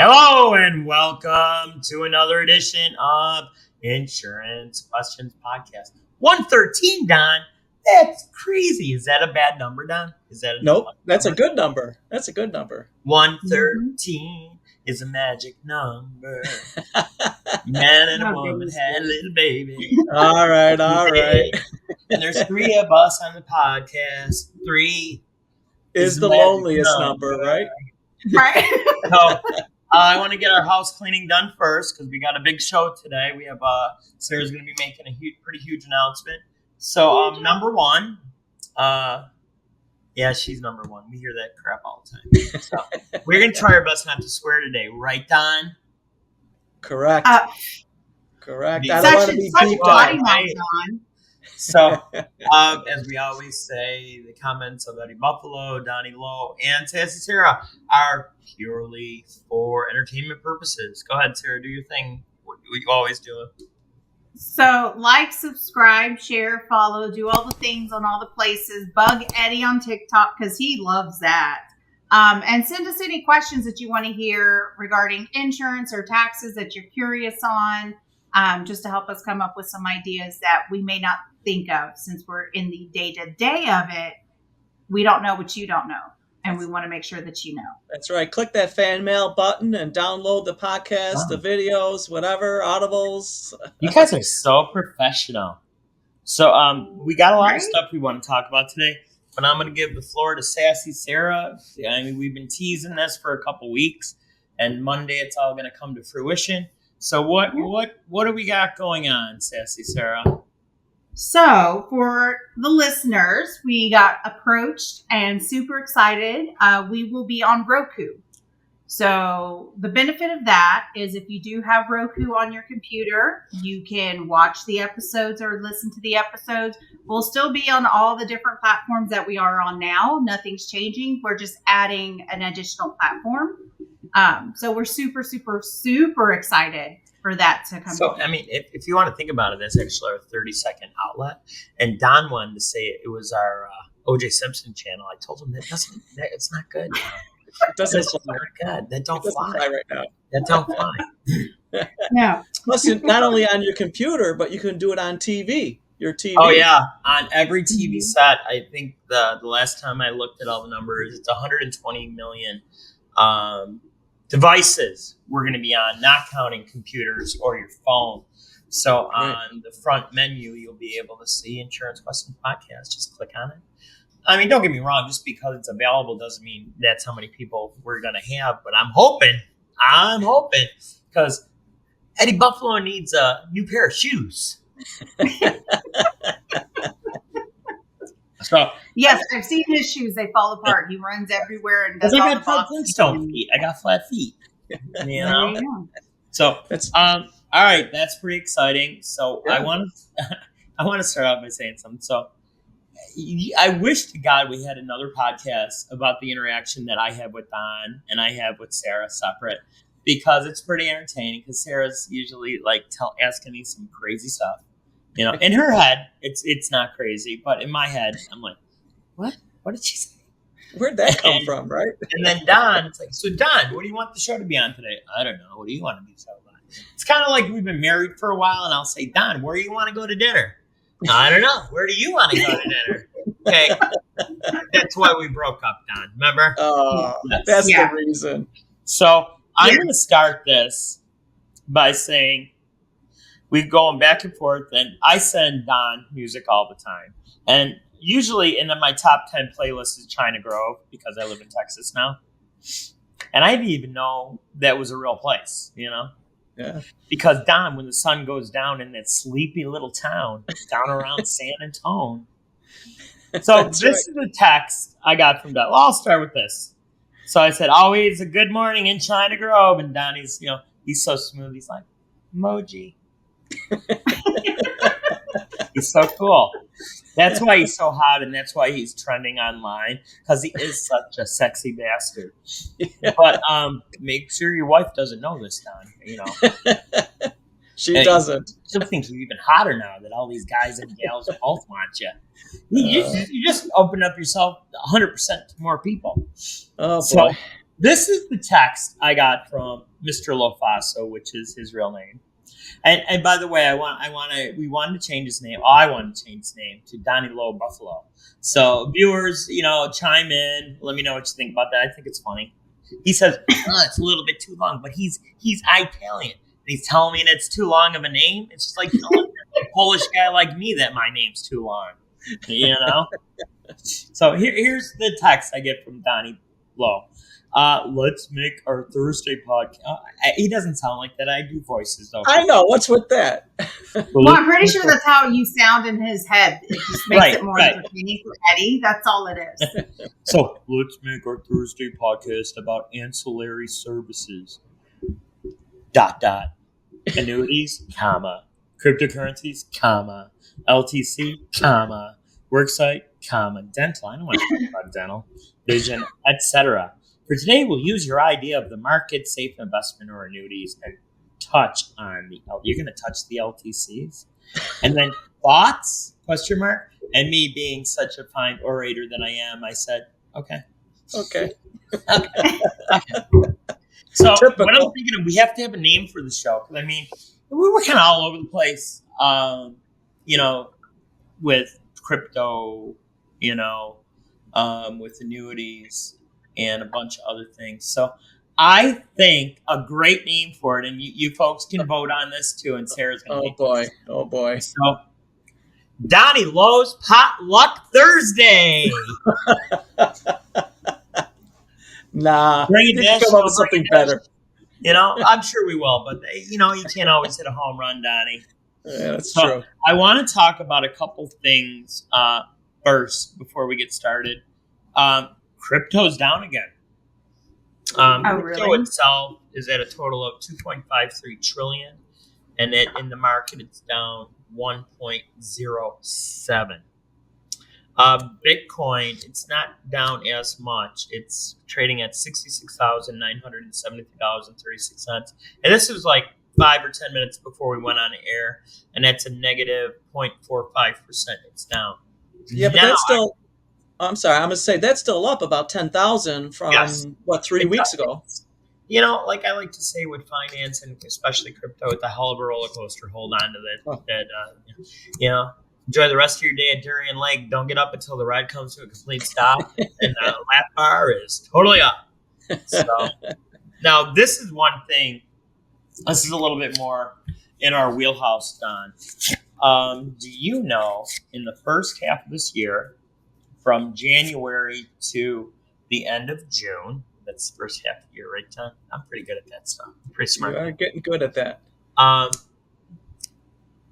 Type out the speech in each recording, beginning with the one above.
Hello and welcome to another edition of Insurance Questions Podcast. 113, Don. That's crazy. Is that a bad number, Don? Is that Nope, that's a good number. That's a good number. 113 is a magic number. Man and a woman had a little baby. All right. And there's three of us on the podcast. Three is the loneliest number, right? Right. So, I want to get our house cleaning done first because we got a big show today. We have Sarah's going to be making a pretty huge announcement. So, number one, yeah, she's number one. We hear that crap all the time. So, we're going to try our best not to swear today, right, Don? Correct. Correct. I Such don't want to be beeped out. Don. So, as we always say, the comments of Eddie Buffalo, Donny Lowe, and Sassy Sarah are purely for entertainment purposes. Go ahead, Sarah, do your thing. What you always do. So, like, subscribe, share, follow, do all the things on all the places. Bug Eddie on TikTok because he loves that. And send us any questions that you want to hear regarding insurance or taxes that you're curious on, just to help us come up with some ideas that we may not think of since we're in the day-to-day of it. We don't know what you don't know, and we want to make sure that you know. That's right. Click that fan mail button and download the podcast, the videos, whatever, audibles. You guys are so professional. So we got a lot of stuff we want to talk about today, but I'm going to give the floor to Sassy Sarah. I mean, we've been teasing this for a couple weeks, and Monday it's all going to come to fruition. So what do we got going on, Sassy Sarah? So for the listeners, we got approached and super excited. We will be on Roku. So the benefit of that is if you do have Roku on your computer, you can watch the episodes or listen to the episodes. We'll still be on all the different platforms that we are on now. Nothing's changing. We're just adding an additional platform. So we're super, super, super excited for that to come. So, I mean, if you want to think about it, that's actually our 30-second outlet. And Don wanted to say it was our O.J. Simpson channel. I told him it's not good. It doesn't fly. Not good. That don't fly right now. That don't fly. Yeah. Plus, not only on your computer, but you can do it on TV. Your TV. Oh, yeah. On every TV set, I think the last time I looked at all the numbers, it's 120 million devices we're going to be on, not counting computers or your phone. So on the front menu, you'll be able to see Insurance Questions Podcast. Just click on it. I mean, don't get me wrong. Just because it's available doesn't mean that's how many people we're going to have. But I'm hoping, because Eddie Buffalo needs a new pair of shoes. So yes, I've seen his shoes. They fall apart. He runs everywhere and does all the boxes. Feet. I got flat feet. You know. So that's all right. That's pretty exciting. So yeah. I want to start off by saying something. So I wish to God we had another podcast about the interaction that I have with Don and I have with Sarah separate, because it's pretty entertaining. Because Sarah's usually like asking me some crazy stuff. You know, in her head, it's not crazy, but in my head, I'm like, what? What did she say? Where'd that come from, right? And then Don, it's like, so Don, what do you want the show to be on today? I don't know. What do you want to be so on? It's kind of like we've been married for a while, and I'll say, Don, where do you want to go to dinner? I don't know. Where do you want to go to dinner? Okay, that's why we broke up, Don. Remember? Oh, that's the reason. So I'm going to start this by saying, we're going back and forth, and I send Don music all the time. And usually in my top 10 playlists is China Grove, because I live in Texas now. And I didn't even know that was a real place, you know? Yeah. Because Don, when the sun goes down in that sleepy little town down around San Antonio. So this is the text I got from Don. Well, I'll start with this. So I said, always a good morning in China Grove. And Donnie's, you know, he's so smooth. He's like, emoji. He's so cool. That's why he's so hot, and that's why he's trending online, because he is such a sexy bastard. But make sure your wife doesn't know this, Don. You know, she doesn't. She thinks you're even hotter now that all these guys and gals both want you. You just open up yourself 100% to more people. Oh boy. this is the text I got from Mr. Lofaso, which is his real name. And by the way, we wanted to change his name. I wanted to change his name to Donny Low Buffalo. So viewers, chime in. Let me know what you think about that. I think it's funny. He says, it's a little bit too long, but he's Italian. And he's telling me that it's too long of a name. It's just like telling a Polish guy like me that my name's too long. So here's the text I get from Donny Low. Let's make our Thursday podcast. He doesn't sound like that. I do voices, though. I know. What's with that? Well, I'm pretty sure that's how you sound in his head. It just makes it more entertaining for Eddie. That's all it is. So, let's make our Thursday podcast about ancillary services. ... Annuities, comma. Cryptocurrencies, comma. LTC, comma. Worksite, comma. Dental. I don't want to talk about dental. Vision, etc. For today, we'll use your idea of the market, safe investment, or annuities and touch on you're going to touch the LTCs? And then thoughts, ? And me being such a fine orator that I am, I said, okay. So Typical. what I'm thinking of, we have to have a name for the show. Because, we were kind of all over the place, with crypto, with annuities, and a bunch of other things. So I think a great name for it, and you folks can vote on this too, and Sarah's going to Oh boy. So, Donny Low's Potluck Thursday. Nah, Bring you come up with something better. I'm sure we will, but you can't always hit a home run, Donny. Yeah, that's true. I want to talk about a couple things first before we get started. Crypto's down again. Crypto itself is at a total of 2.53 trillion, and in the market it's down 1.07. Bitcoin, it's not down as much. It's trading at $66,973.36. And this was like 5 or 10 minutes before we went on air, and that's a negative 0.45%. It's down. Yeah, but that's still... I'm sorry, I'm going to say that's still up about 10,000 from, 3 weeks ago? Like I like to say with finance and especially crypto, it's a hell of a roller coaster. Hold on to that. Enjoy the rest of your day at Darien Lake. Don't get up until the ride comes to a complete stop. And the lap bar is totally up. So, now, this is one thing. This is a little bit more in our wheelhouse, Don. Do you know, in the first half of this year, from January to the end of June, that's the first half of the year, right, Don? I'm pretty good at that stuff. I'm pretty smart. You are getting good at that.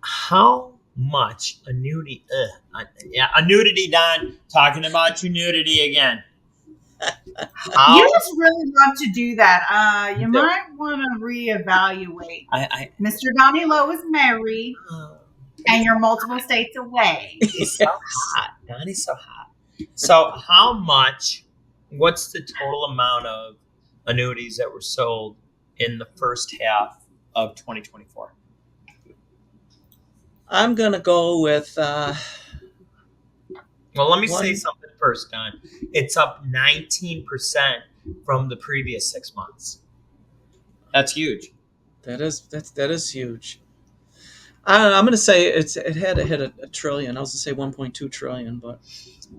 How much annuity? Annuity, Don. Talking about your nudity again. You just really love to do that. You might want to reevaluate. Mr. Donny Low is married, and you're multiple states away. He's so hot. Donny's so hot. So how much, what's the total amount of annuities that were sold in the first half of 2024? I'm going to go with... well, let me say something first, Don. It's up 19% from the previous 6 months. That's huge. That is huge. I'm going to say it had to hit a trillion. I was going to say 1.2 trillion, but...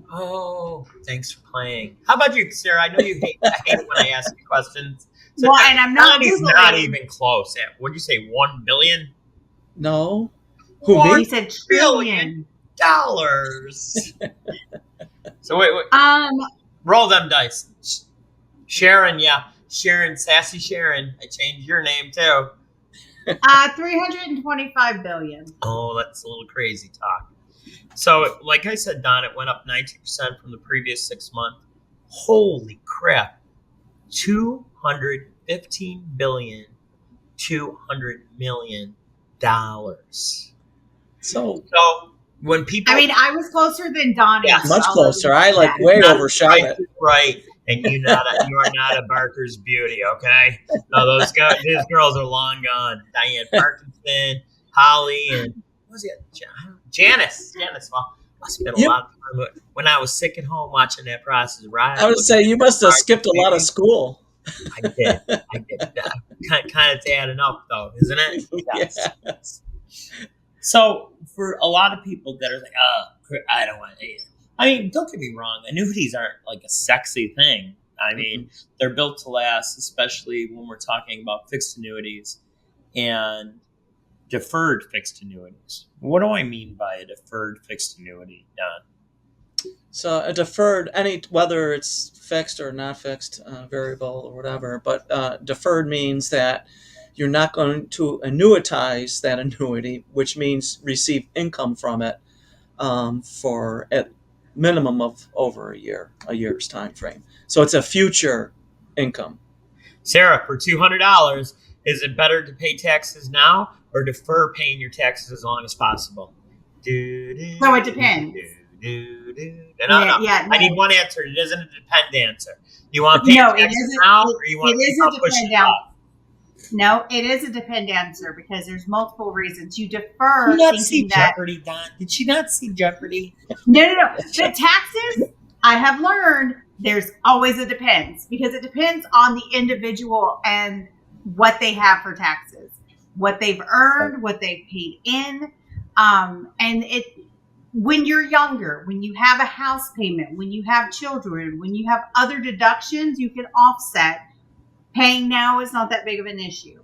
Oh, thanks for playing. How about you, Sarah? I know you hate it when I ask you questions. So well, and I'm not. He's not even close. What'd you say? 1 billion? No. Who? He said trillion dollars. So wait. Roll them dice. Sharon, sassy Sharon. I changed your name too. 325 billion. Oh, that's a little crazy talk. So, like I said, Don, it went up 19% from the previous 6 months. Holy crap. $215 billion, $200 million. So when people... I was closer than Donny. Yeah, much closer. I way overshot it. Right. And you are not a Barker's beauty, okay? No, those girls are long gone. Diane Parkinson, Holly, and what was it? Janice. Well, I spent a lot of time when I was sick at home watching that process. Right. I would say you must have skipped a lot of school. I did. Kind of adding up, though, isn't it? Yes. Yes. So for a lot of people that are like, oh, I don't want to. I mean, don't get me wrong. Annuities aren't like a sexy thing. I mean, they're built to last, especially when we're talking about fixed annuities and deferred fixed annuities. What do I mean by a deferred fixed annuity, Don? So a deferred, whether it's fixed or not fixed, variable or whatever, but deferred means that you're not going to annuitize that annuity, which means receive income from it for at minimum of over a year's time frame. So it's a future income. Sarah, for $200, is it better to pay taxes now or defer paying your taxes as long as possible? So it depends. No. I need one answer. It isn't a depend answer. You want to pay taxes now, or you want to push it off? No, it is a depend answer because there's multiple reasons. You defer. Did you not see Jeopardy, Don? Did she not see Jeopardy? No. The taxes, I have learned, there's always a depends because it depends on the individual and what they have for taxes, what they've earned, what they've paid in, and it. When you're younger, when you have a house payment, when you have children, when you have other deductions, you can offset. Paying now is not that big of an issue.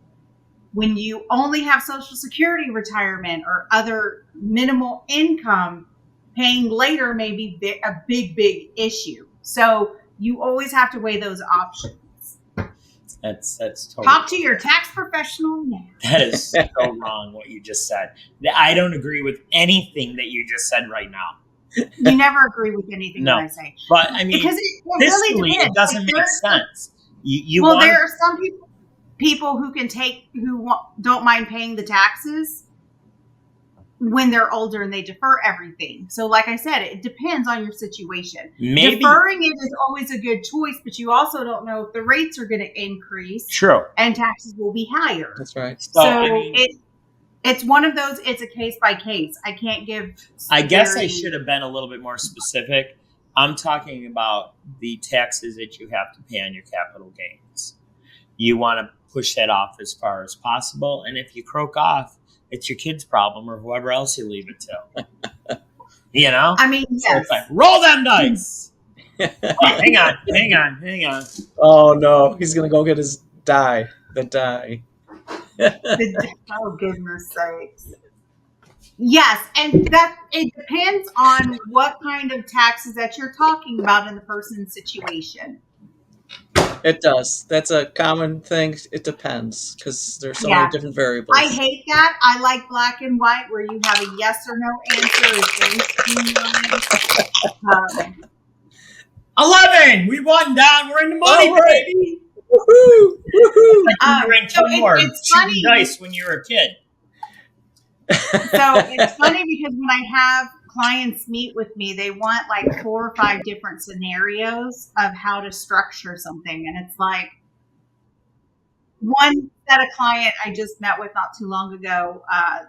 When you only have Social Security retirement or other minimal income, paying later may be a big issue. So you always have to weigh those options. That's totally talk to your tax professional now. That is so wrong what you just said. I don't agree with anything that you just said right now. You never agree with anything that I say. But I mean, because it really depends. It doesn't make sense. There are some people who can don't mind paying the taxes when they're older and they defer everything. So like I said, it depends on your situation. Maybe deferring it is always a good choice, but you also don't know if the rates are going to increase. True. And taxes will be higher. That's right. So it's one of those, it's a case by case. I can't give. I guess I should have been a little bit more specific. I'm talking about the taxes that you have to pay on your capital gains. You want to push that off as far as possible. And if you croak off, it's your kid's problem or whoever else you leave it to. You know? I mean, yes. So it's like, roll them dice. Hang on. Oh, no. He's going to go get his die. The die. Oh, goodness sakes. Yes, and that it depends on what kind of taxes that you're talking about in the person's situation. It does. That's a common thing. It depends because there's so many different variables. I hate that. I like black and white where you have a yes or no answer. 11. We won, Don. We're in the money, baby. Woohoo! It's funny. Dice when you were a kid. So it's funny because when I have clients meet with me, they want like 4 or 5 different scenarios of how to structure something. And it's like one set of client I just met with not too long ago. I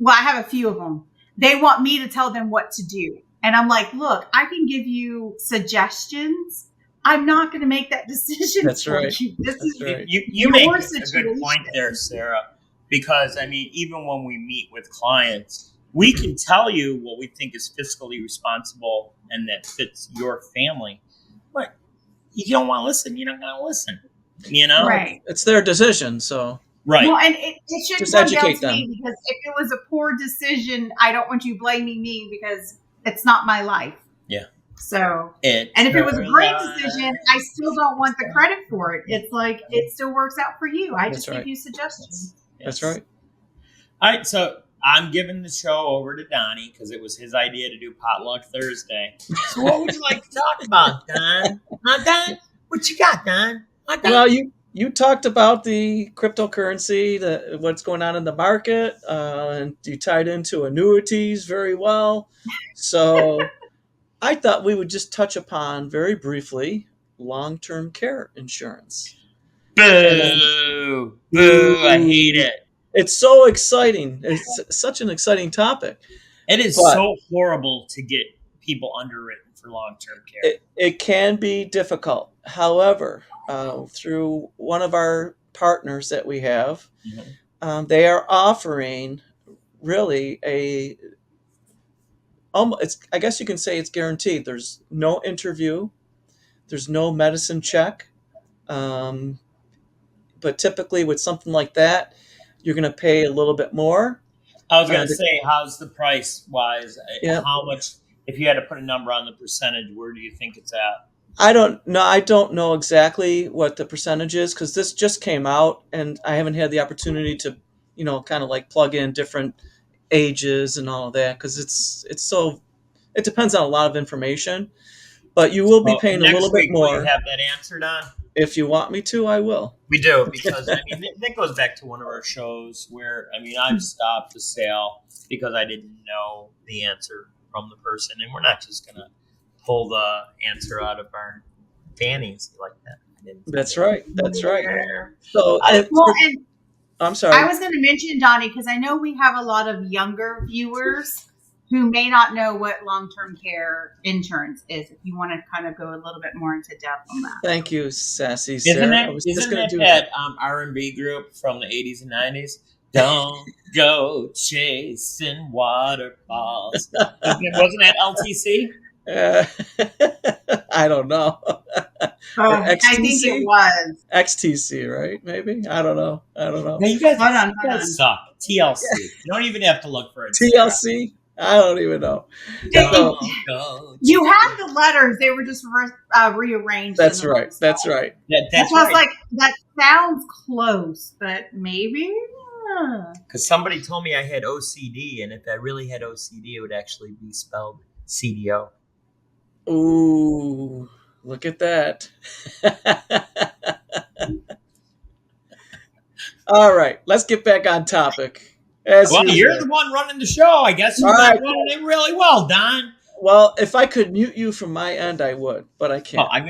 have a few of them. They want me to tell them what to do. And I'm like, look, I can give you suggestions. I'm not going to make that decision. That's for right. you. This is right. You make a good point there, Sarah. Because, I mean, even when we meet with clients, we can tell you what we think is fiscally responsible and that fits your family. But if you don't want to listen, you don't want to listen. You know? Right. It's their decision, so. Right. Well, and it shouldn't just come educate down to them. me because if it was a poor decision, I don't want you blaming me because it's not my life. Yeah. So, and if it was a great decision, I still don't want the credit for it. It's like, it still works out for you. I just give you suggestions. That's right. All right, so I'm giving the show over to Donny because it was his idea to do Potluck Thursday. So what would you like to talk about, Don? Huh, Don? What you got, Don? Huh, Don? Well, you talked about the cryptocurrency, what's going on in the market, and you tied into annuities very well. So I thought we would just touch upon very briefly long-term care insurance. Boo! Boo! I hate it. It's so exciting. It's such an exciting topic. It is so horrible to get people underwritten for long-term care. It can be difficult. However, through one of our partners that we have. Mm-hmm. They are offering really it's, I guess you can say it's guaranteed. There's no interview, there's no medicine check. Um, but typically with something like that, you're going to pay a little bit more. I was gonna say, how's the price wise? Yeah, How much? If you had to put a number on the percentage, where do you think it's at? I don't know. I don't know exactly what the percentage is because this just came out, and I haven't had the opportunity to, kind of like plug in different ages and all of that because it's so it depends on a lot of information. But you will be Well, paying a little next bit week, will you more. have that answered on? If you want me to, I will. We do, because I mean that goes back to one of our shows where I mean I've stopped the sale because I didn't know the answer from the person, and we're not just gonna pull the answer out of our fannies like that. That's right. That's right. Yeah. So, Well, and I'm I sorry. was going to mention, Donnie, because I know we have a lot of younger viewers who may not know what long-term care insurance is. If you want to kind of go a little bit more into depth on that. Thank you, Sassy Isn't Sarah. I it? was just Isn't going it to do that R&B group from the 80s and 90s? Don't go chasing waterfalls. Wasn't that LTC? I don't know. Or I think it XTC? was. XTC, right? Maybe? I don't know. No, you guys, Hold on, you hold guys on. suck. TLC. You don't even have to look for it, Sarah. TLC? I don't even know. Don't go. You had the letters; they were just rearranged. That's in the wrong right. That's spot. right. That's why I right. was like, that sounds close, but maybe. Because somebody told me I had OCD, and if I really had OCD, it would actually be spelled CDO. Ooh, look at that. All right, let's get back on topic. As Well, usual. you're the one running the show. I guess you're All not right. running it really well, Don. Well, if I could mute you from my end, I would, but I Oh, can't. I'll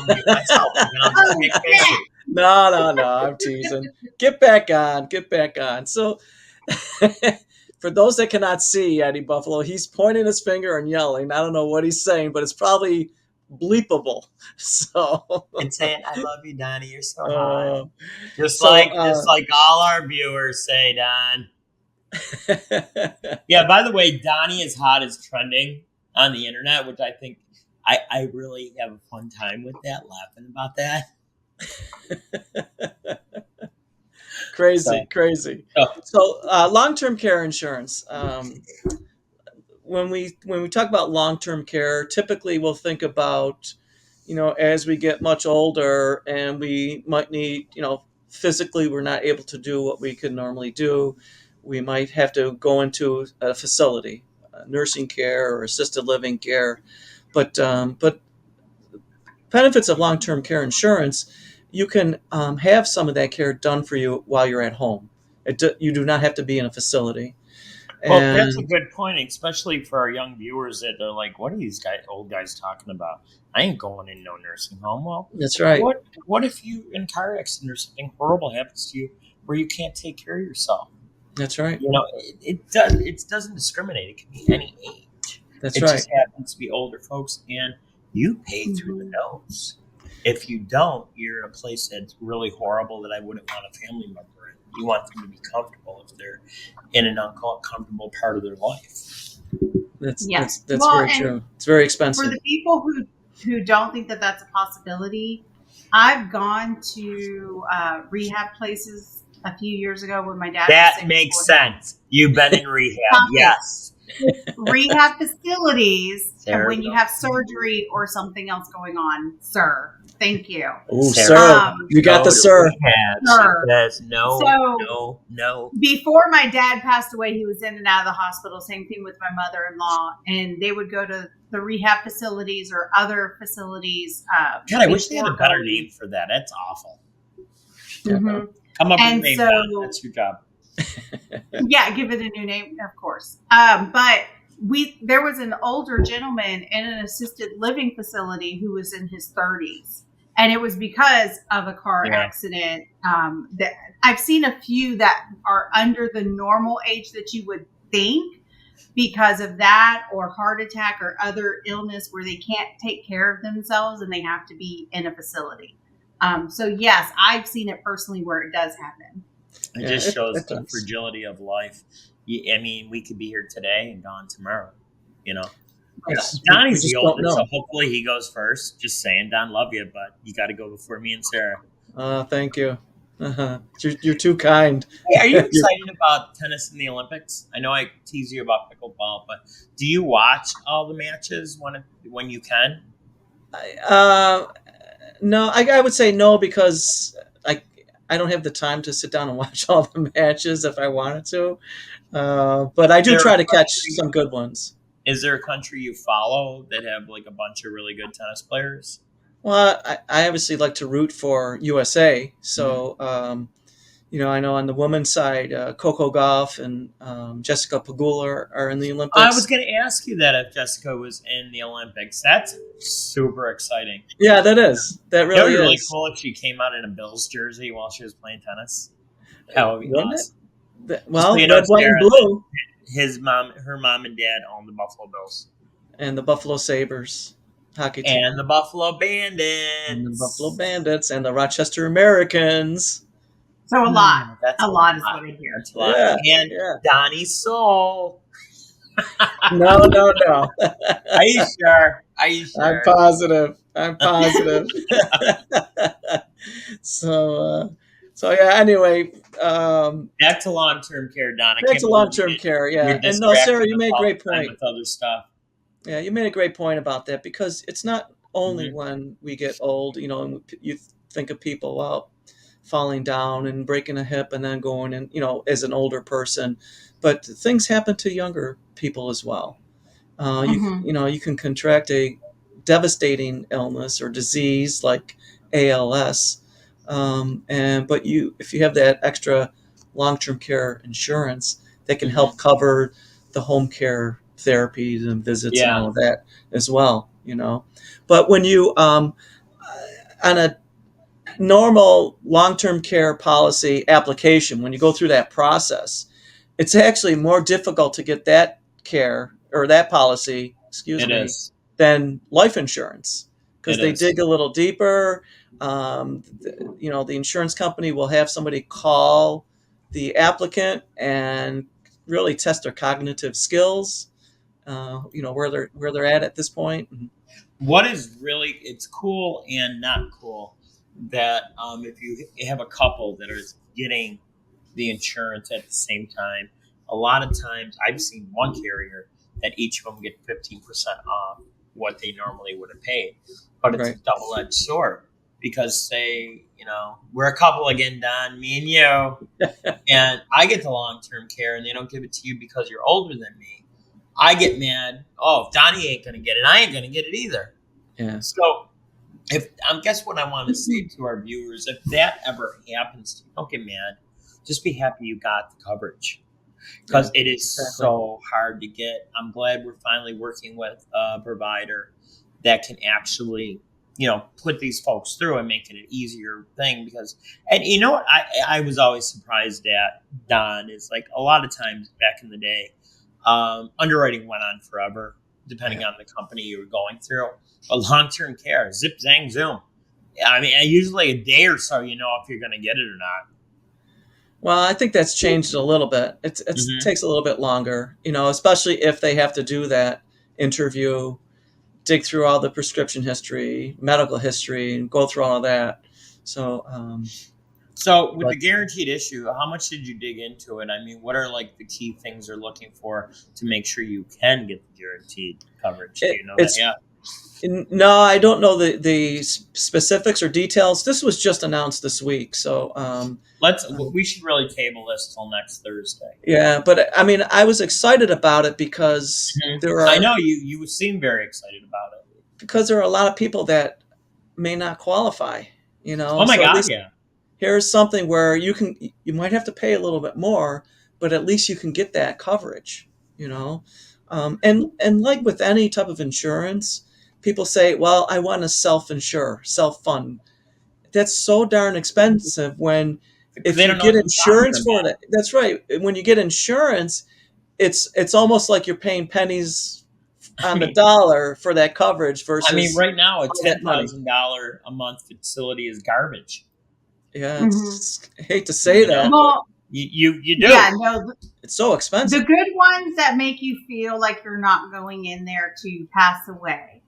mute myself, and then I'll just make faces. No, I'm teasing. Get back on. Get back on. So, for those that cannot see Eddie Buffalo, he's pointing his finger and yelling. I don't know what he's saying, but it's probably bleepable. So, And saying, "I love you, Donnie. You're so hot." uh, Just so, like all our viewers say, Don. Yeah. By the way, Donnie is hot is trending on the internet, which I think I really have a fun time with that, laughing about that. crazy. So, Oh. long-term care insurance. When we talk about long-term care, typically we'll think about, as we get much older and we might need, physically we're not able to do what we could normally do. We might have to go into a facility, nursing care or assisted living care. But benefits of long-term care insurance, you can have some of that care done for you while you're at home. You do not have to be in a facility. Well, that's a And good point, especially for our young viewers that are like, "What are these old guys talking about? I ain't going in no nursing home." Well, that's right. what if you in a car accident or something horrible happens to you where you can't take care of yourself? That's right. It doesn't discriminate. It can be any age. That's it right. just happens to be older folks, and you pay through the nose. If you don't, you're in a place that's really horrible that I wouldn't want a family member in. You want them to be comfortable if they're in an uncomfortable part of their life. That's Well, very true. It's very expensive. For the people who don't think that that's a possibility, I've gone to rehab places a few years ago when my dad. That makes sense. You've been in rehab, yes. Rehab facilities Sarah, when you have surgery or something else going on, sir. Thank you. Oh, sir. You got the sir. Sir. Says no, So, no. Before my dad passed away, he was in and out of the hospital. Same thing with my mother-in-law. And they would go to the rehab facilities or other facilities. God, I wish they had a better name for that. That's awful. Mm-hmm. Come up with a name, Don. That's your job. Yeah, give it a new name, of course. But there was an older gentleman in an assisted living facility who was in his 30s. And it was because of a car accident. That I've seen a few that are under the normal age that you would think because of that or heart attack or other illness where they can't take care of themselves and they have to be in a facility. So yes, I've seen it personally where it does happen. It just shows the fragility of life. I mean, we could be here today and gone tomorrow. You know, Yes, we Donnie's the just don't oldest, so know. hopefully he goes first. Just saying, Don, love you, but you got to go before me and Sarah. Thank you. You're too kind. Hey, are you excited about tennis in the Olympics? I know I tease you about pickleball, but do you watch all the matches when you can? Uh, no, I would say no because I don't have the time to sit down and watch all the matches if I wanted to. But I do try to catch some good ones. Is there a country you follow that have like a bunch of really good tennis players? Well, I obviously like to root for USA. So, I know on the women's side, Coco Gauff and Jessica Pegula are in the Olympics. I was going to ask you that if Jessica was in the Olympics. That's super exciting. Yeah, that is. That really That would be really is. cool if she came out in a Bills jersey while she was playing tennis. That would be awesome. Well, red, white, and blue. Her mom and dad own the Buffalo Bills. And the Buffalo Sabres hockey team. And the Buffalo Bandits. And the Buffalo Bandits and the Rochester Americans. So a lot. A lot is what I hear. That's a lot. Yeah, and Donnie's soul. No. Are you sure? I'm positive. So yeah. Anyway, back to long-term care, Don. Back to long-term care. Yeah, and no, Sarah, you made a great point with other stuff. Yeah, you made a great point about that because it's not only when we get old, and you think of people falling down and breaking a hip and then going and as an older person, but things happen to younger people as well. You can contract a devastating illness or disease like ALS, but if you have that extra long-term care insurance that can help cover the home care therapies and visits and all of that as well. But when you on a normal long-term care policy application, when you go through that process, it's actually more difficult to get that care or that policy, than life insurance because they dig a little deeper. The insurance company will have somebody call the applicant and really test their cognitive skills, where they're at this point. What is really, it's cool and not cool that if you have a couple that are getting the insurance at the same time, a lot of times I've seen one carrier that each of them get 15% off what they normally would have paid. But it's a double-edged sword because say, we're a couple again, Don, me and you, and I get the long-term care and they don't give it to you because you're older than me. I get mad. Oh, if Donnie ain't going to get it, I ain't going to get it either. Yeah. So guess what I want to say to our viewers, if that ever happens to you, don't get mad. Just be happy you got the coverage because it is so hard to get. I'm glad we're finally working with a provider that can actually, put these folks through and make it an easier thing and you know what I was always surprised at, Don, is like a lot of times back in the day, underwriting went on forever depending on the company you were going through. But long-term care, zip, zang, zoom. I mean, usually a day or so, if you're going to get it or not. Well, I think that's changed a little bit. It takes a little bit longer, especially if they have to do that interview, dig through all the prescription history, medical history, and go through all of that. So with the guaranteed issue, how much did you dig into it? I mean, what are like the key things they're looking for to make sure you can get the guaranteed coverage? Do you know that? Yeah. No, I don't know the specifics or details. This was just announced this week, so we should really table this till next Thursday. Yeah, but I mean, I was excited about it because I know you seem very excited about it because there are a lot of people that may not qualify. Oh my God! Yeah. Here's something where you might have to pay a little bit more, but at least you can get that coverage. And like with any type of insurance, people say, well, I want to self-insure, self-fund. That's so darn expensive if you get insurance for it. That's right. When you get insurance, it's almost like you're paying pennies on the dollar for that coverage versus. I mean, right now a all that money. $10,000 a month facility is garbage. Yeah, I hate to say that. Well, you do. Yeah, no. It's so expensive. The good ones that make you feel like you're not going in there to pass away.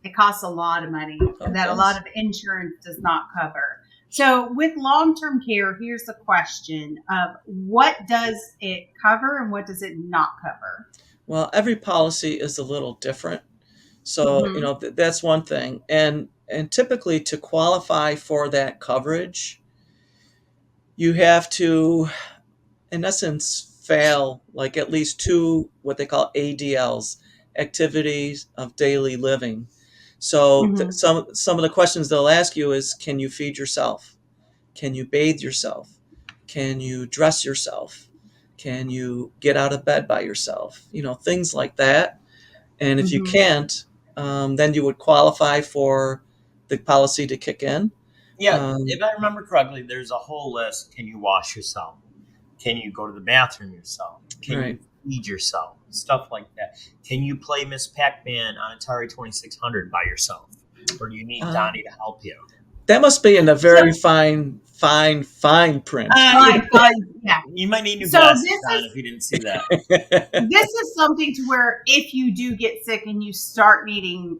It costs a lot of money that a lot of insurance does not cover. So with long-term care, here's the question of what does it cover and what does it not cover? Well, every policy is a little different. So, that's one thing. And typically to qualify for that coverage, you have to, in essence, fail like at least 2 what they call ADLs, activities of daily living. So some of the questions they'll ask you is, can you feed yourself? Can you bathe yourself? Can you dress yourself? Can you get out of bed by yourself? Things like that. And if you can't, then you would qualify for the policy to kick in. Yeah, if I remember correctly, there's a whole list. Can you wash yourself? Can you go to the bathroom yourself? Can you feed yourself? Stuff like that. Can you play Miss Pac-Man on Atari 2600 by yourself? Or do you need Donny to help you? That must be in the very fine print. Yeah. You might need new glasses on if you didn't see that. This is something to where if you do get sick and you start needing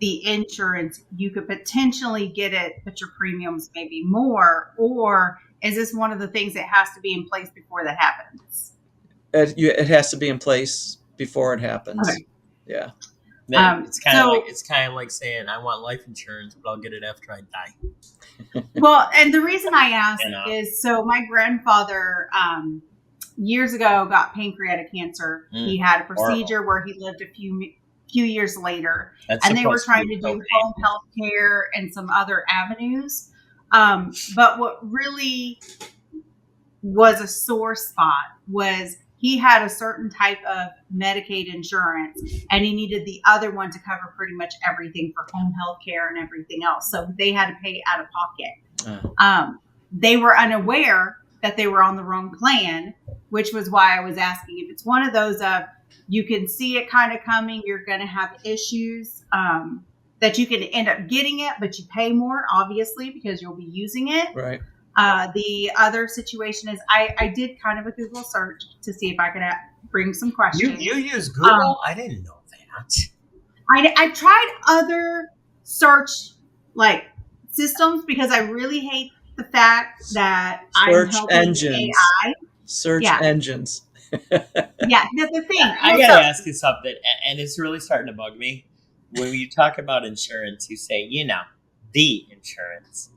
the insurance, you could potentially get it, but your premiums may be more. Or is this one of the things that has to be in place before that happens? It has to be in place before it happens. Okay. Yeah. It's kind of like saying I want life insurance, but I'll get it after I die. Well, and the reason I ask is so my grandfather years ago got pancreatic cancer. He had a procedure where he lived a few years later, and they were trying to do home health care and some other avenues. But what really was a sore spot was he had a certain type of Medicaid insurance, and he needed the other one to cover pretty much everything for home health care and everything else. So they had to pay out of pocket. They were unaware that they were on the wrong plan, which was why I was asking if it's one of those of you can see it kind of coming, you're going to have issues that you can end up getting it, but you pay more, obviously, because you'll be using it. Right. The other situation is I did kind of a Google search to see if I could bring some questions. You use Google? I didn't know that. I tried other search systems because I really hate the fact that I'm helping AI. Search engines. Yeah, that's the thing. I gotta ask you something, and it's really starting to bug me. When you talk about insurance, you say, the insurance.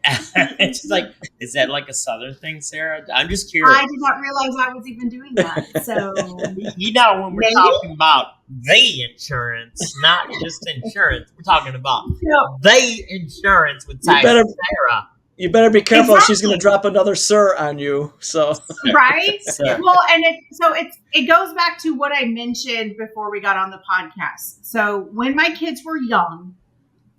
It's just like, is that like a Southern thing, Sarah? I'm just curious. I did not realize I was even doing that. So when we're talking about the insurance, not just insurance, we're talking about the insurance with Sarah. You better be careful. Exactly. She's going to drop another sir on you. So right. Well, and it goes back to what I mentioned before we got on the podcast. So when my kids were young,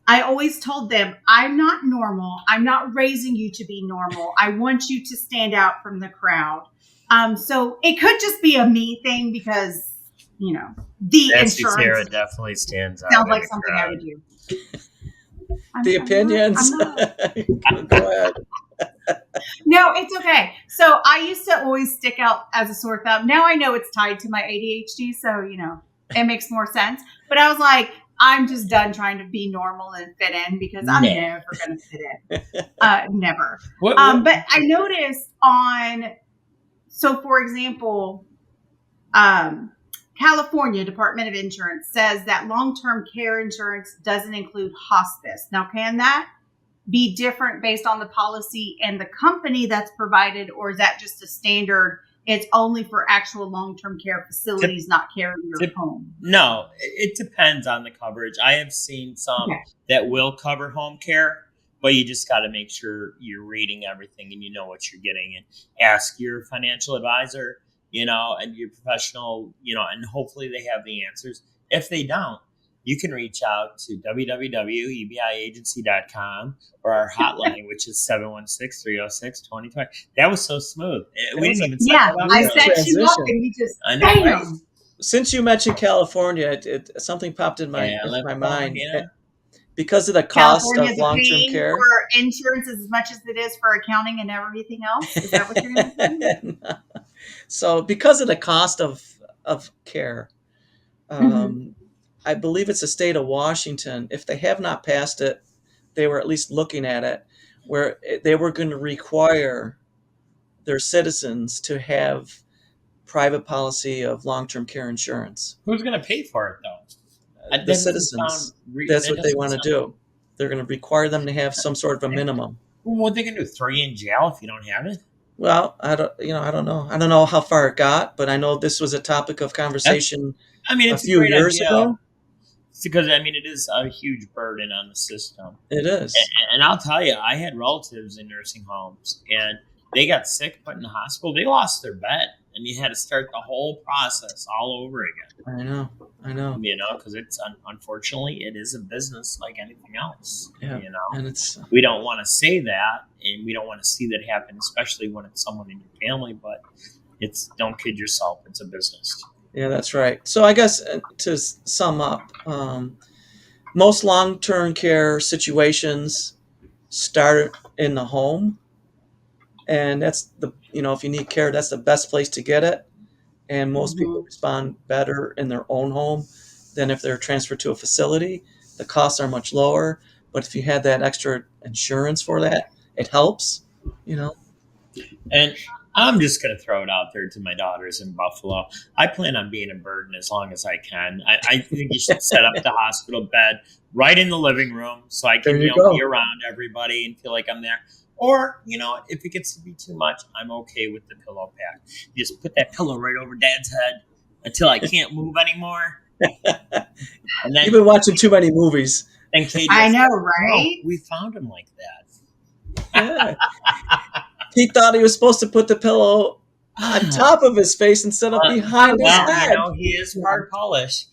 I always told them, I'm not normal. I'm not raising you to be normal. I want you to stand out from the crowd. So it could just be a me thing because, the Nancy insurance. Sarah definitely stands out. Sounds like something I would do. The opinions. Go ahead. No, it's okay. So I used to always stick out as a sore thumb. Now I know it's tied to my ADHD. So, it makes more sense. But I was like, I'm just done trying to be normal and fit in because I'm never going to fit in. Never. But I noticed so for example, California Department of Insurance says that long-term care insurance doesn't include hospice. Now, can that be different based on the policy and the company that's provided, or is that just a standard? It's only for actual long-term care facilities, not care in your home. No, it depends on the coverage. I have seen some that will cover home care, but you just got to make sure you're reading everything and you know what you're getting, and ask your financial advisor, and your professional, and hopefully they have the answers. If they don't, you can reach out to www.ebiagency.com or our hotline, which is 716-306-2020. That was so smooth. We didn't even I set you up and you just, I know, right? Since you mentioned California, something popped in into my mind. Because of the cost of long-term paying care for insurance as much as it is for accounting and everything else. Is that what you're saying? So because of the cost of care, I believe it's the state of Washington. If they have not passed it, they were at least looking at it, where they were going to require their citizens to have private policy of long-term care insurance. Who's going to pay for it, though? The citizens. That's what they want to do. They're going to require them to have some sort of a minimum. What are they going to do? Throw you in jail if you don't have it? Well, I don't know. I don't know how far it got, but I know this was a topic of conversation. It's a few years ago. It's because it is a huge burden on the system. It is, and I'll tell you, I had relatives in nursing homes, and they got sick, put in the hospital. They lost their bed, and you had to start the whole process all over again. I know. Because it's unfortunately it is a business like anything else. Yeah. And we don't want to say that, and we don't want to see that happen, especially when it's someone in your family. But don't kid yourself; it's a business. Yeah, that's right. So I guess to sum up, most long-term care situations start in the home, and that's if you need care, that's the best place to get it. And most people respond better in their own home than if they're transferred to a facility. The costs are much lower, but if you had that extra insurance for that, it helps. And I'm just going to throw it out there to my daughters in Buffalo. I plan on being a burden as long as I can. I think you should set up the hospital bed right in the living room so I can be around everybody and feel like I'm there. Or, if it gets to be too much, I'm okay with the pillow pack. You just put that pillow right over Dad's head until I can't move anymore. And then, you've been watching too many movies. And KJ I know, right? We found him like that. Yeah. He thought he was supposed to put the pillow on top of his face instead of behind his head. He is hard Polish.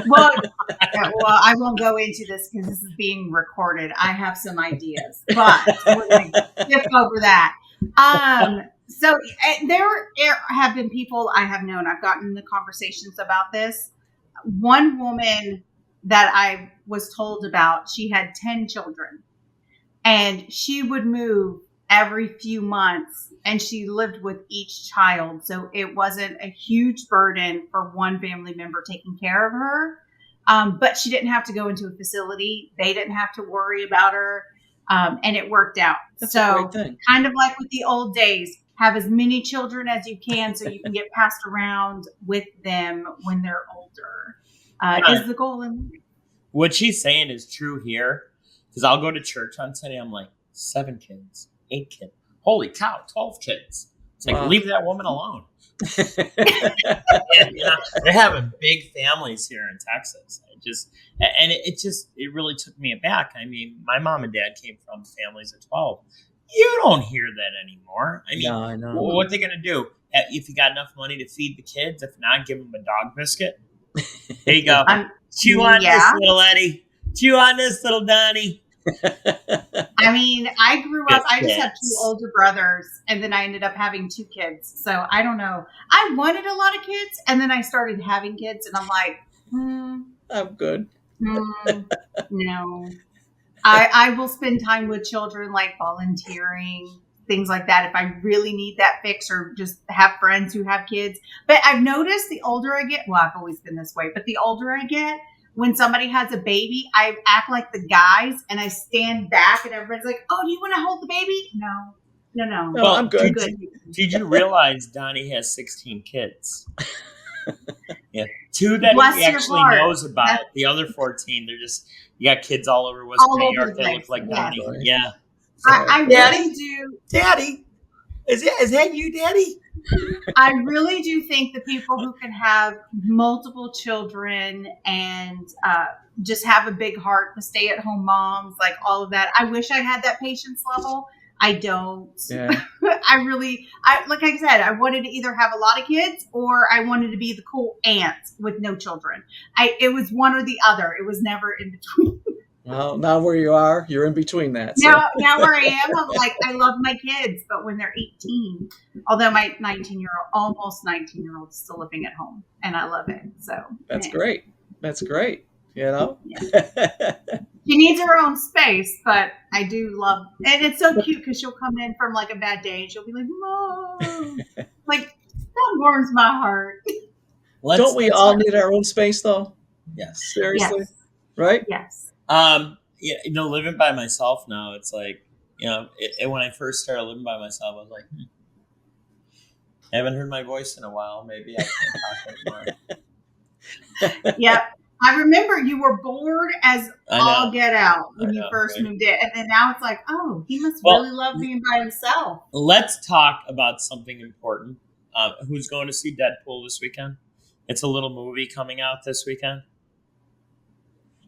Well, I won't go into this because this is being recorded. I have some ideas, but we're going to skip over that. So there have been people I have known. I've gotten into conversations about this. One woman that I was told about, she had 10 children, and she would move every few months, and she lived with each child. So it wasn't a huge burden for one family member taking care of her. But she didn't have to go into a facility. They didn't have to worry about her. And it worked out. That's a great thing. Kind of like with the old days, have as many children as you can so you can get passed around with them when they're older. Is the goal. What she's saying is true here. Because I'll go to church on Sunday. I'm like, 7 kids. 8 kids. Holy cow, 12 kids. It's like, leave that woman alone. They're having big families here in Texas. It really took me aback. My mom and dad came from families of 12. You don't hear that anymore. No, I know. What are they going to do? If you got enough money to feed the kids, if not, give them a dog biscuit. There you go. Chew on this, little Eddie. Chew on this, little Donny. I grew up, I just had 2 older brothers, and then I ended up having 2 kids. So I don't know. I wanted a lot of kids, and then I started having kids, and I'm like, I'm good. No. I will spend time with children, like volunteering, things like that, if I really need that fix, or just have friends who have kids. But I've noticed the older I get, well, I've always been this way, but the older I get, when somebody has a baby, I act like the guys, and I stand back, and everybody's like, "Oh, do you want to hold the baby?" No. Well, I'm good. Did you realize Donny has 16 kids? Yeah, 2 that he actually knows about. The other 14, they're just, you got kids all over Western New York that look like Donny. Yeah. I really do. Daddy, is that you, Daddy? I really do think the people who can have multiple children and just have a big heart, the stay-at-home moms, like all of that. I wish I had that patience level. I don't. Yeah. Like I said, I wanted to either have a lot of kids or I wanted to be the cool aunt with no children. It was one or the other. It was never in between. Well, now where you are, you're in between that. So. Now where I am, I'm like, I love my kids, but when they're 18, although my almost 19-year-old is still living at home, and I love it. So That's great. That's great. Yeah. She needs her own space, but I do love, and it's so cute because she'll come in from like a bad day and she'll be like, Mom, like that warms my heart. Don't we all need our own space though? Yes. Seriously? Yes. Right? Yes. Living by myself now, it's like, when I first started living by myself, I was like, I haven't heard my voice in a while. Maybe I can't talk anymore. Yep. I remember you were bored as all get out when you first moved in. And then now it's like, oh, he must really love being by himself. Let's talk about something important. Who's going to see Deadpool this weekend? It's a little movie coming out this weekend.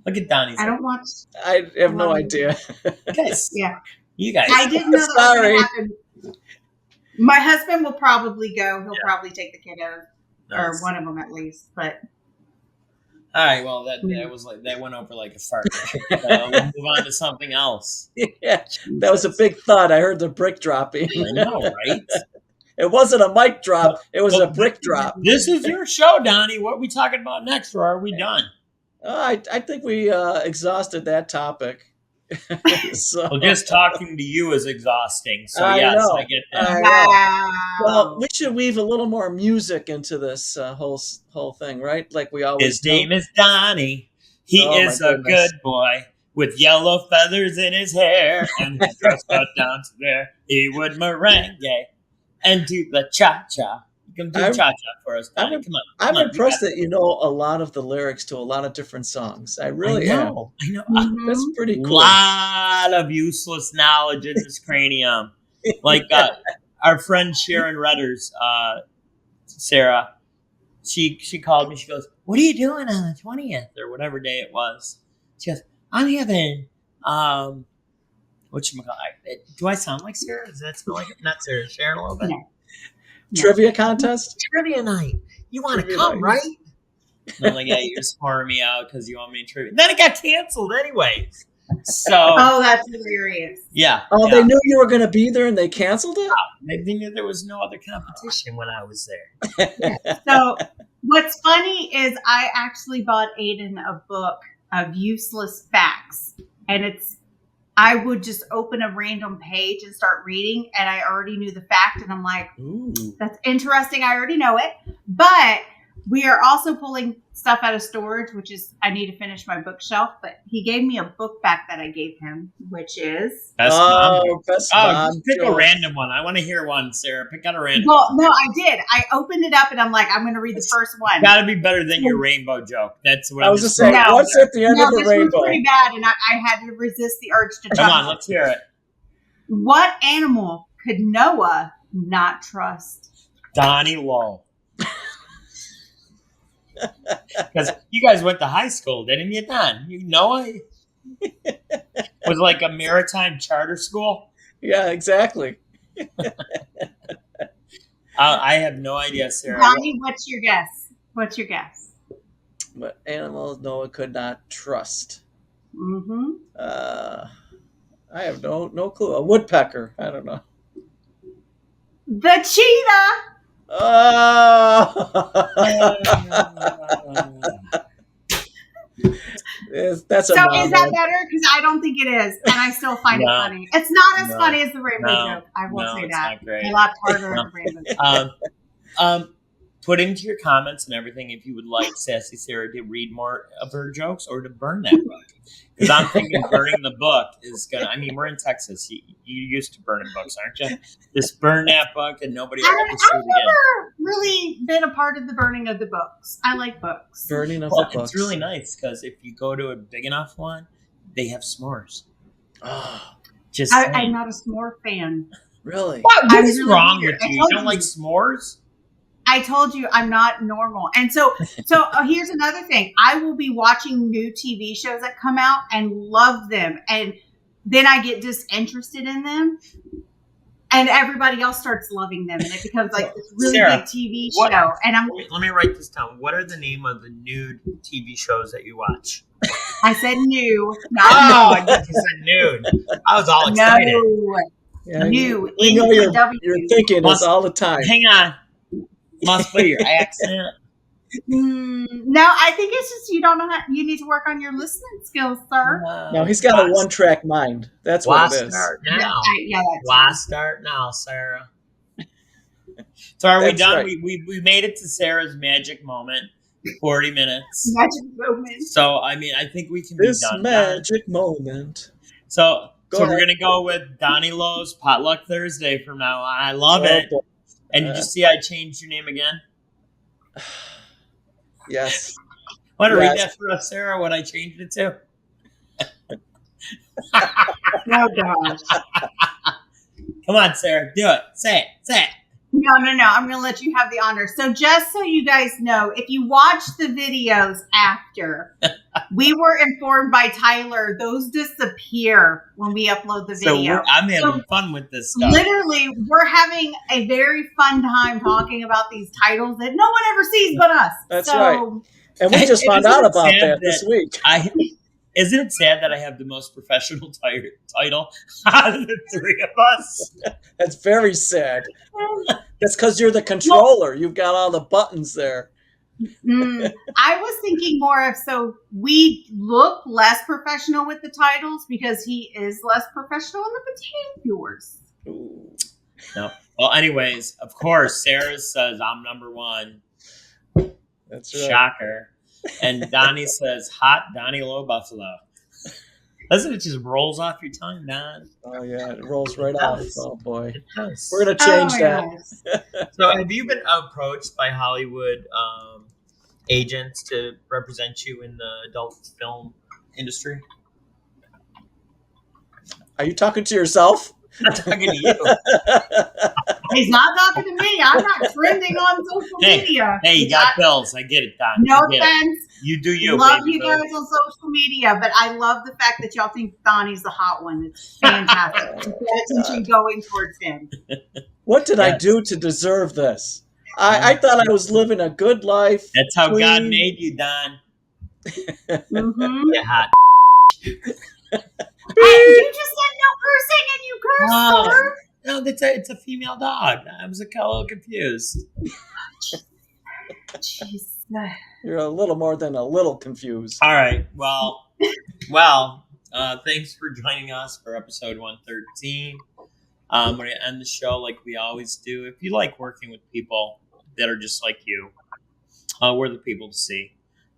Look at Donny's. I don't watch. I have no idea. Guys, yeah. You guys. I didn't know that was going to happen. My husband will probably go. He'll probably take the kiddo, or one of them at least. But all right, well that was like that went over like a fart. We'll move on to something else. Yeah, that was a big thud. I heard the brick dropping. I know, right? It wasn't a mic drop. It was a brick drop. This is your show, Donny. What are we talking about next, or are we done? I think we exhausted that topic. So, well, just talking to you is exhausting. So I yes, know. I get that. Wow. Well, we should weave a little more music into this whole thing, right? Like we always His name is Donny. He is a good boy with yellow feathers in his hair and his dress cut down to there. He would merengue and do the cha-cha. You can do cha-cha for us, Donny. Come on. I'm impressed that you know a lot of the lyrics to a lot of different songs. I really am. I know. Mm-hmm. That's pretty cool. A lot of useless knowledge in his cranium. Like our friend Sharon Redders, Sarah, she called me. She goes, "What are you doing on the 20th or whatever day it was?" She goes, "I'm having do I sound like Sarah? Does that smell like it? Not Sarah, Sharon a little bit." No. Trivia contest? Trivia night. You want to come, right? And I'm like, yeah, you're just pouring me out because you want me to trivia. Then it got canceled anyways. So. Oh, that's hilarious. Yeah. Oh, they knew you were going to be there and they canceled it? They knew there was no other competition when I was there. Yeah. So what's funny is I actually bought Aiden a book of useless facts. And I would just open a random page and start reading, and I already knew the fact, and I'm like, ooh, that's interesting. I already know it. But we are also pulling stuff out of storage, which is I need to finish my bookshelf. But he gave me a book back that I gave him, which is Best Mom. Pick a random one. I want to hear one, Sarah. Pick out a random. Well, no, I did. I opened it up, and I'm like, I'm going to read the first one. Got to be better than your rainbow joke. That's what I was just saying. What's at the end of the rainbow? This was pretty bad, and I had to resist the urge to. Come on, let's hear it. What animal could Noah not trust? Donny Lowe. Because you guys went to high school, didn't you, Don? You know it? Was it like a maritime charter school? Yeah, exactly. I have no idea, Sarah. Donny, what's your guess? What animals Noah could not trust? Mm-hmm. I have no clue. A woodpecker. I don't know. The cheetah. Oh. That's so is that better? Because I don't think it is, and I still find it funny. It's not as funny as the rainbow joke. I will say that. I laughed harder at the rainbow joke. Put into your comments and everything if you would like Sassy Sarah to read more of her jokes or to burn that book. Because I'm thinking burning the book is gonna. I mean, we're in Texas. You used to burning books, aren't you? Just burn that book and nobody ever see it again. I've never really been a part of the burning of the books. I like books. Burning of the books. It's really nice because if you go to a big enough one, they have s'mores. Oh, I'm not a s'more fan. Really? What is wrong with you? You don't like s'mores? I told you I'm not normal. And so here's another thing. I will be watching new TV shows that come out and love them. And then I get disinterested in them. And everybody else starts loving them. And it becomes like this really Sarah, big TV show. And let me write this down. What are the name of the new TV shows that you watch? I said new, Oh, not I nude. thought you said nude. I was all excited. No, Yeah, new. we know you're N-E-W. thinking this all the time. Hang on. Must be your accent. No, I think it's just you don't know how. You need to work on your listening skills, sir. No, he's got a one-track mind. That's Why what it is. start now? Yeah, Why start now, Sarah? So are we That's done? right. We made it to Sarah's magic moment. 40 minutes. magic moment. So I mean, I think we can This be done. magic moment. So Go we're ahead. gonna go with Donny Lowe's Potluck Thursday from now on. I love Oh, it. boy. And did you see I changed your name again? Yes. Want to read Yes. that for us, Sarah? What I changed it to? Oh gosh. Come on, Sarah, do it. Say it. Say it. No. I'm going to let you have the honor. So just so you guys know, if you watch the videos after, we were informed by Tyler, those disappear when we upload the video. So I'm having fun with this stuff. Literally, we're having a very fun time talking about these titles that no one ever sees but us. That's right. And we just found out about that this week. Isn't it sad that I have the most professional title out of the three of us? That's very sad. That's because you're the controller. You've got all the buttons there. I was thinking more of, so we look less professional with the titles because he is less professional in the behaviors. No. Well, anyways, of course, Sarah says I'm number one. That's right. Shocker. And Donny says, hot Donny Lowe Buffalo. Doesn't it just rolls off your tongue, Don? Oh, yeah. It rolls right off. Oh, boy. It does. We're going to change that. Yes. So have you been approached by Hollywood agents to represent you in the adult film industry? Are you talking to yourself? I'm talking to you. He's not talking to me. I'm not trending on social media. Hey, you got bills. I get it, Don. No offense. You do you. Love baby you guys on social media, but I love the fact that y'all think Donnie's the hot one. It's fantastic. The attention going towards him. What did I do to deserve this? I thought I was living a good life. That's how God made you, Don. Yeah, hot. Hey, you just said no cursing and you cursed, sir. No, it's a female dog. I was a little confused. Jeez. You're a little more than a little confused. All right. Well, thanks for joining us for episode 113. We're going to end the show like we always do. If you like working with people that are just like you, we're the people to see.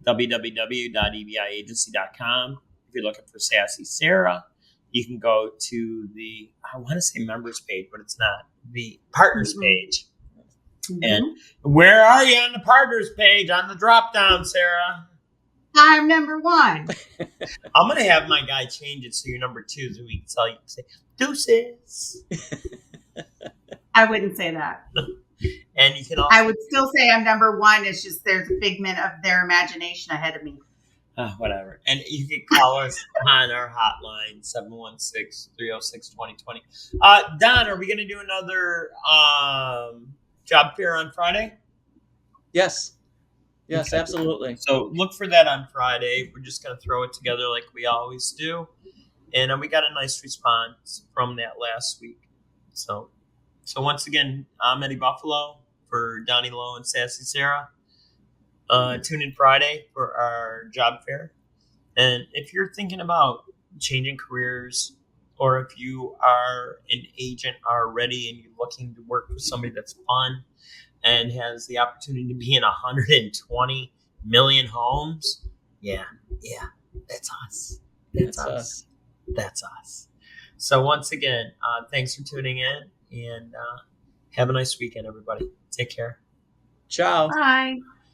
www.ebiagency.com. If you're looking for Sassy Sarah, you can go to the, I want to say members page, but it's not, the partners page. Mm-hmm. And where are you on the partners page on the drop down, Sarah? I'm number one. I'm going to have my guy change it so you're number two so we can tell you, say, deuces. I wouldn't say that. And you can also, I would still say I'm number one. It's just there's a figment of their imagination ahead of me. Whatever. And you can call us on our hotline, 716-306-2020. Don, are we going to do another job fair on Friday? Yes. Yes, okay. Absolutely. So look for that on Friday. We're just going to throw it together like we always do. And we got a nice response from that last week. So once again, I'm Eddie Buffalo for Donny Lowe and Sassy Sarah. Tune in Friday for our job fair. And if you're thinking about changing careers, or if you are an agent already and you're looking to work with somebody that's fun and has the opportunity to be in 120 million homes, yeah, that's us. That's us. That's us. So once again, thanks for tuning in, and have a nice weekend, everybody. Take care. Ciao. Bye.